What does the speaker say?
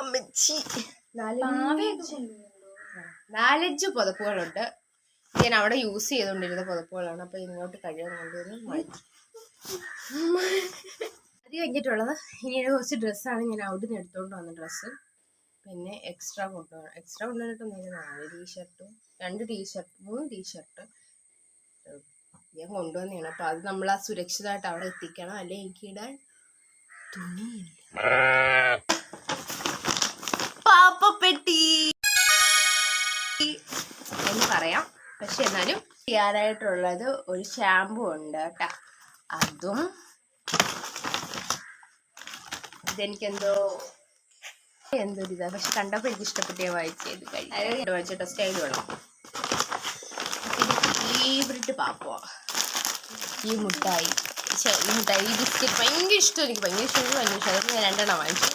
അമ്മച്ചി 4-5 പുതപ്പുകളുണ്ട്. ഞാൻ അവിടെ യൂസ് ചെയ്തുകൊണ്ടിരുന്ന പുതപ്പുകളാണ്. അപ്പൊ ഇങ്ങോട്ട് കഴുകാൻ കൊണ്ടുവന്ന് മാറ്റി. അത് കഴിഞ്ഞിട്ടുള്ളത് ഇനി കുറച്ച് ഡ്രസ്സാണ്. ഞാൻ അവിടെ നിന്ന് എടുത്തോണ്ട് വന്ന ഡ്രസ്സ്. പിന്നെ എക്സ്ട്രാ കൊണ്ടുവന്നിട്ട് 4 ടീഷർട്ടും 2 ടീഷർട്ട് 3 ടീഷർട്ട് ഞാൻ കൊണ്ടുവന്നതാണ്. അപ്പൊ അത് നമ്മൾ ആ സുരക്ഷിതമായിട്ട് അവിടെ എത്തിക്കണം. അല്ലെ എനിക്ക് ഇടാൻ തുണിയില്ല. പാപ്പപ്പെട്ടി എന്ന് പറയാം. പക്ഷെ എന്നാലും ചെയ്യാനായിട്ടുള്ളത് ഒരു ഷാമ്പു ഉണ്ട് കേട്ടാ. അതും എന്തൊരിതാ. പക്ഷെ കണ്ടപ്പോൾ എനിക്ക് ഇഷ്ടപ്പെട്ട് ഞാൻ വായിച്ചത് വായിച്ചിട്ട് സ്റ്റൈൽ വേണം. ഫേവറേറ്റ് പാപ്പ ഈ മിഠായി ഈ ബിസ്ക്കറ്റ് ഭയങ്കര ഇഷ്ടം. എനിക്ക് ഭയങ്കര ഇഷ്ടം. ഞാൻ 2 വാങ്ങിച്ചു.